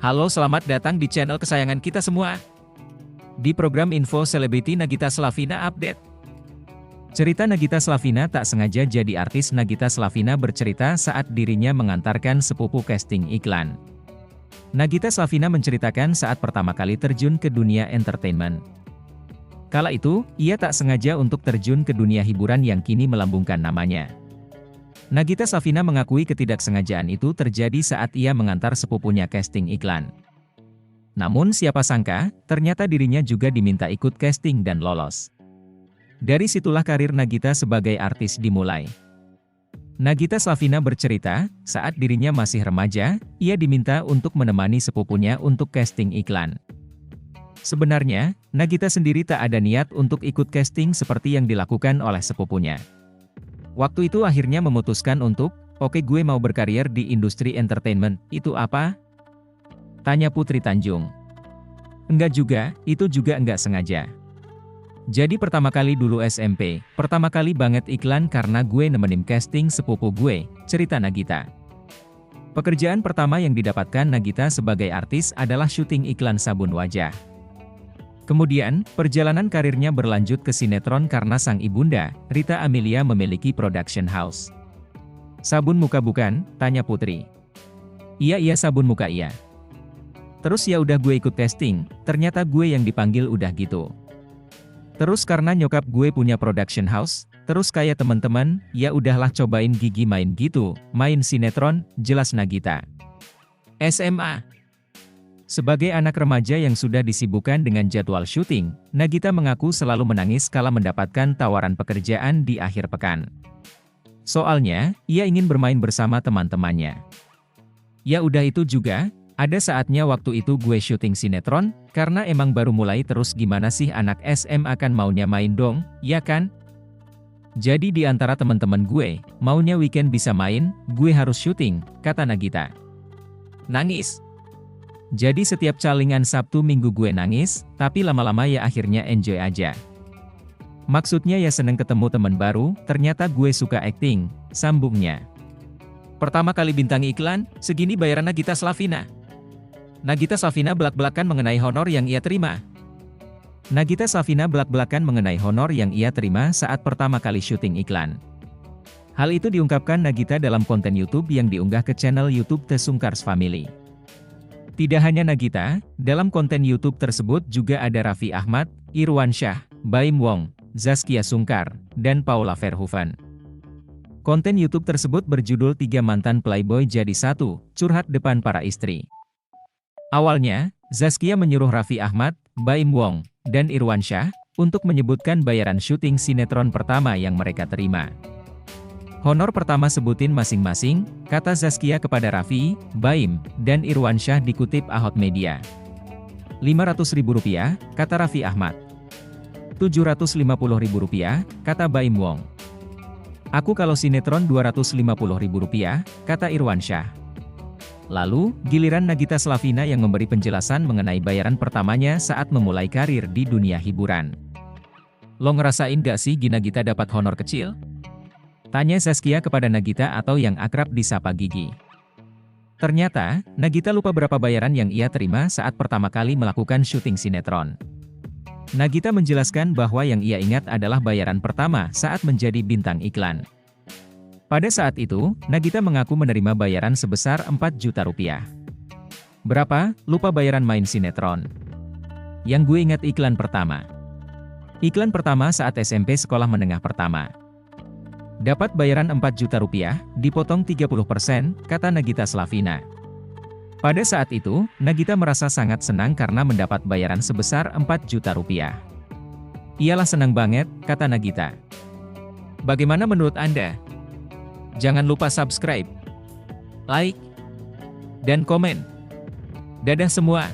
Halo, selamat datang di channel kesayangan kita semua. Di program Info Selebriti Nagita Slavina Update. Cerita Nagita Slavina tak sengaja jadi artis. Nagita Slavina bercerita saat dirinya mengantarkan sepupu casting iklan. Nagita Slavina menceritakan saat pertama kali terjun ke dunia entertainment. Kala itu, ia tak sengaja untuk terjun ke dunia hiburan yang kini melambungkan namanya. Nagita Slavina mengakui ketidaksengajaan itu terjadi saat ia mengantar sepupunya casting iklan. Namun siapa sangka, ternyata dirinya juga diminta ikut casting dan lolos. Dari situlah karir Nagita sebagai artis dimulai. Nagita Slavina bercerita, saat dirinya masih remaja, ia diminta untuk menemani sepupunya untuk casting iklan. Sebenarnya, Nagita sendiri tak ada niat untuk ikut casting seperti yang dilakukan oleh sepupunya. Waktu itu akhirnya memutuskan untuk, oke gue mau berkarier di industri entertainment, itu apa? Tanya Putri Tanjung. Enggak juga, itu juga enggak sengaja. Jadi pertama kali dulu SMP, pertama kali banget iklan karena gue nemenin casting sepupu gue, cerita Nagita. Pekerjaan pertama yang didapatkan Nagita sebagai artis adalah syuting iklan sabun wajah. Kemudian, perjalanan karirnya berlanjut ke sinetron karena sang ibunda, Rita Amelia memiliki production house. Sabun muka bukan? Tanya Putri. Iya sabun muka iya. Terus ya udah gue ikut casting, ternyata gue yang dipanggil udah gitu. Terus karena nyokap gue punya production house, terus kayak teman-teman, ya udahlah cobain gigi main gitu, main sinetron, jelas Nagita. SMA. Sebagai anak remaja yang sudah disibukkan dengan jadwal syuting, Nagita mengaku selalu menangis kala mendapatkan tawaran pekerjaan di akhir pekan. Soalnya, ia ingin bermain bersama teman-temannya. Ya udah itu juga, ada saatnya waktu itu gue syuting sinetron, karena emang baru mulai terus gimana sih anak SMA kan maunya main dong, ya kan? Jadi di antara teman-teman gue, maunya weekend bisa main, gue harus syuting, kata Nagita. Nangis. Jadi setiap calingan Sabtu Minggu gue nangis, tapi lama-lama ya akhirnya enjoy aja. Maksudnya ya seneng ketemu teman baru, ternyata gue suka acting, sambungnya. Pertama kali bintang iklan, segini bayaran Nagita Slavina. Nagita Slavina belak-belakan mengenai honor yang ia terima. Nagita Slavina belak-belakan mengenai honor yang ia terima saat pertama kali syuting iklan. Hal itu diungkapkan Nagita dalam konten YouTube yang diunggah ke channel YouTube The Sungkars Family. Tidak hanya Nagita, dalam konten YouTube tersebut juga ada Raffi Ahmad, Irwansyah, Baim Wong, Zaskia Sungkar, dan Paula Verhoeven. Konten YouTube tersebut berjudul 3 Mantan Playboy Jadi Satu, Curhat Depan Para Istri. Awalnya, Zaskia menyuruh Raffi Ahmad, Baim Wong, dan Irwansyah untuk menyebutkan bayaran syuting sinetron pertama yang mereka terima. Honor pertama sebutin masing-masing, kata Zaskia kepada Raffi, Baim, dan Irwansyah dikutip Ahok Media. Rp500.000, kata Raffi Ahmad. Rp750.000, kata Baim Wong. Aku kalau sinetron Rp250.000, kata Irwansyah. Lalu, giliran Nagita Slavina yang memberi penjelasan mengenai bayaran pertamanya saat memulai karir di dunia hiburan. Lo ngerasain gak sih Nagita dapat honor kecil? Tanya Zaskia kepada Nagita atau yang akrab disapa Gigi. Ternyata, Nagita lupa berapa bayaran yang ia terima saat pertama kali melakukan syuting sinetron. Nagita menjelaskan bahwa yang ia ingat adalah bayaran pertama saat menjadi bintang iklan. Pada saat itu, Nagita mengaku menerima bayaran sebesar Rp4 juta. Berapa? Lupa bayaran main sinetron. Yang gue ingat iklan pertama. Iklan pertama saat SMP sekolah menengah pertama. Dapat bayaran Rp4 juta, dipotong 30%, kata Nagita Slavina. Pada saat itu, Nagita merasa sangat senang karena mendapat bayaran sebesar Rp4 juta. Iyalah senang banget, kata Nagita. Bagaimana menurut Anda? Jangan lupa subscribe, like, dan komen. Dadah semua!